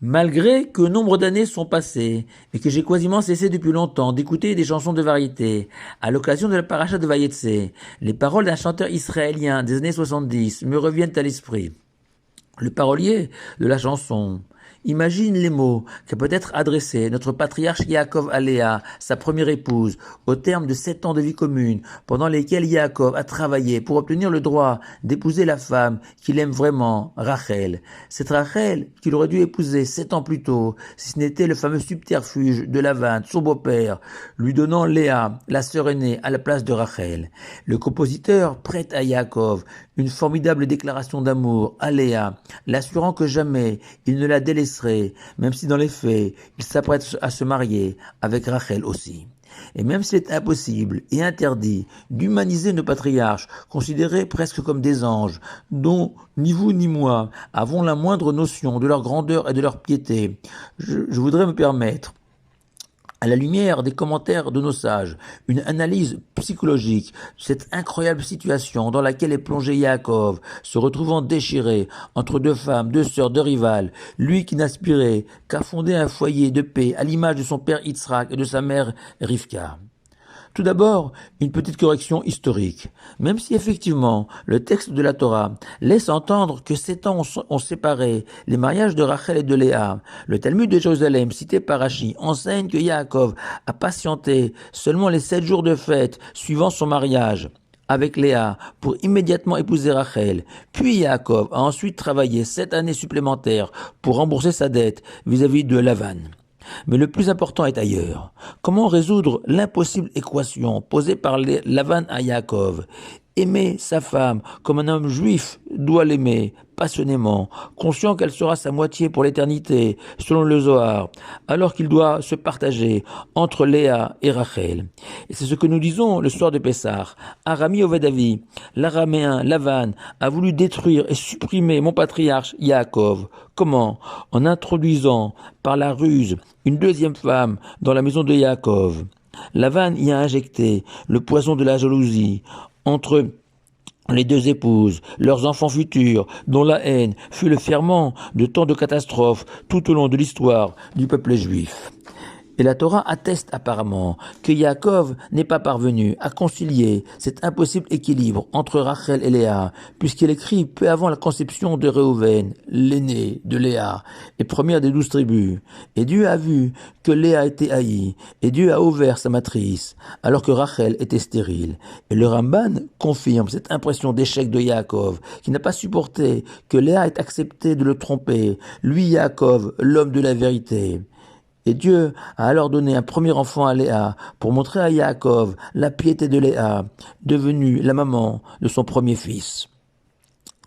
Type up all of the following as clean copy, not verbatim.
Malgré que nombre d'années sont passées et que j'ai quasiment cessé depuis longtemps d'écouter des chansons de variété, à l'occasion de la paracha de Vayetse, les paroles d'un chanteur israélien des années 70 me reviennent à l'esprit. Le parolier de la chanson imagine les mots qu'a peut-être adressés notre patriarche Yaakov à Léa, sa première épouse, au terme de 7 ans de vie commune, pendant lesquels Yaakov a travaillé pour obtenir le droit d'épouser la femme qu'il aime vraiment, Rachel. Cette Rachel qu'il aurait dû épouser 7 ans plus tôt, si ce n'était le fameux subterfuge de Lavan, son beau-père, lui donnant Léa, la sœur aînée, à la place de Rachel. Le compositeur prête à Yaakov une formidable déclaration d'amour à Léa, l'assurant que jamais il ne la délaisserait, même si dans les faits, il s'apprête à se marier avec Rachel aussi. Et même s'il est impossible et interdit d'humaniser nos patriarches, considérés presque comme des anges, dont ni vous ni moi avons la moindre notion de leur grandeur et de leur piété, je voudrais me permettre, à la lumière des commentaires de nos sages, une analyse psychologique de cette incroyable situation dans laquelle est plongé Yaakov, se retrouvant déchiré entre deux femmes, deux sœurs, deux rivales, lui qui n'aspirait qu'à fonder un foyer de paix à l'image de son père Yitzhak et de sa mère Rivka. Tout d'abord, une petite correction historique. Même si effectivement le texte de la Torah laisse entendre que 7 ans ont séparé les mariages de Rachel et de Léa, le Talmud de Jérusalem cité par Rashi enseigne que Yaakov a patienté seulement les 7 jours de fête suivant son mariage avec Léa pour immédiatement épouser Rachel. Puis Yaakov a ensuite travaillé 7 années supplémentaires pour rembourser sa dette vis-à-vis de Lavan. Mais le plus important est ailleurs. Comment résoudre l'impossible équation posée par Lavan à Yaakov? Aimer sa femme comme un homme juif doit l'aimer passionnément, conscient qu'elle sera sa moitié pour l'éternité, selon le Zohar, alors qu'il doit se partager entre Léa et Rachel. Et c'est ce que nous disons le soir de Pessah. Arami Ovedavi, l'araméen Lavan, a voulu détruire et supprimer mon patriarche Yaakov. Comment? En introduisant par la ruse une deuxième femme dans la maison de Yaakov. Lavan y a injecté le poison de la jalousie entre les deux épouses, leurs enfants futurs, dont la haine fut le ferment de tant de catastrophes tout au long de l'histoire du peuple juif. Et la Torah atteste apparemment que Yaakov n'est pas parvenu à concilier cet impossible équilibre entre Rachel et Léa, puisqu'il écrit peu avant la conception de Réhouven, l'aîné de Léa, et première des 12 tribus. Et Dieu a vu que Léa était haïe, et Dieu a ouvert sa matrice, alors que Rachel était stérile. Et le Ramban confirme cette impression d'échec de Yaakov, qui n'a pas supporté que Léa ait accepté de le tromper, lui Yaakov, l'homme de la vérité. Et Dieu a alors donné un premier enfant à Léa pour montrer à Yaakov la piété de Léa, devenue la maman de son premier fils.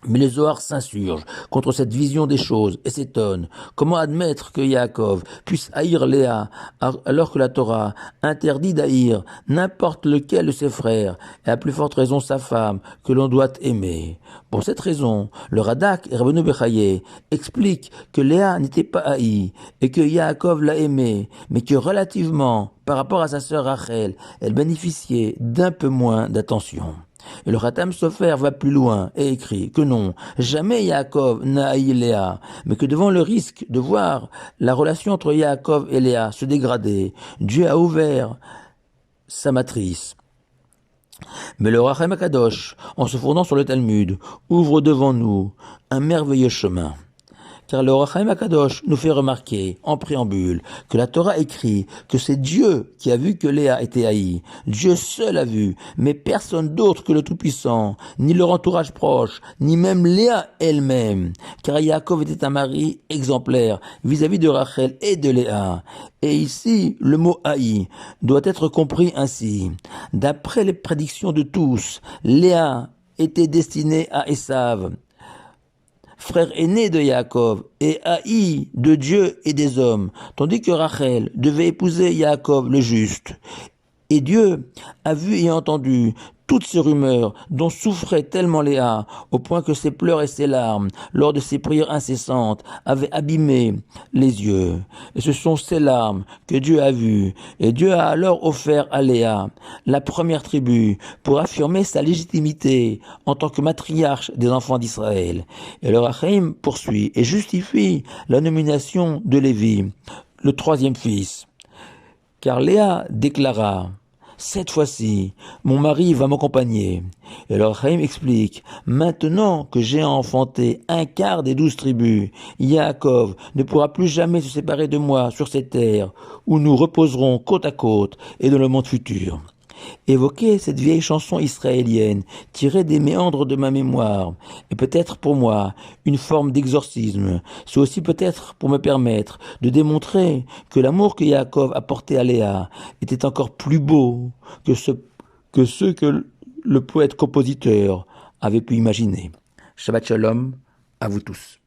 Mais les Zohar s'insurgent contre cette vision des choses et s'étonnent. Comment admettre que Yaakov puisse haïr Léa alors que la Torah interdit d'haïr n'importe lequel de ses frères et à plus forte raison sa femme que l'on doit aimer? Pour cette raison, le Radak et Rabbeinu Bechaye expliquent que Léa n'était pas haïe et que Yaakov l'a aimée, mais que relativement par rapport à sa sœur Rachel, elle bénéficiait d'un peu moins d'attention. Et le Khatam Sofer va plus loin et écrit que non, jamais Yaakov n'a haï Léa, mais que devant le risque de voir la relation entre Yaakov et Léa se dégrader, Dieu a ouvert sa matrice. Mais le Rachem Akadosh, en se fondant sur le Talmud, ouvre devant nous un merveilleux chemin. Car le Rachem Akadosh nous fait remarquer, en préambule, que la Torah écrit que c'est Dieu qui a vu que Léa était haïe. Dieu seul a vu, mais personne d'autre que le Tout-Puissant, ni leur entourage proche, ni même Léa elle-même. Car Yaakov était un mari exemplaire vis-à-vis de Rachel et de Léa. Et ici, le mot haï doit être compris ainsi. D'après les prédictions de tous, Léa était destinée à Esav, frère aîné de Yaakov, et haï de Dieu et des hommes, tandis que Rachel devait épouser Yaakov le juste. Et Dieu a vu et entendu toutes ces rumeurs dont souffrait tellement Léa, au point que ses pleurs et ses larmes, lors de ses prières incessantes, avaient abîmé les yeux. Et ce sont ces larmes que Dieu a vues, et Dieu a alors offert à Léa la première tribu pour affirmer sa légitimité en tant que matriarche des enfants d'Israël. Et le Rachem poursuit et justifie la nomination de Lévi, le troisième fils. Car Léa déclara: cette fois-ci, mon mari va m'accompagner. Et le Rachem explique: maintenant que j'ai enfanté un quart des 12 tribus, Yaakov ne pourra plus jamais se séparer de moi sur cette terre, où nous reposerons côte à côte et dans le monde futur. Évoquer cette vieille chanson israélienne, tirée des méandres de ma mémoire, est peut-être pour moi une forme d'exorcisme. C'est aussi peut-être pour me permettre de démontrer que l'amour que Yaakov a porté à Léa était encore plus beau que ce que le poète-compositeur avait pu imaginer. Shabbat Shalom à vous tous.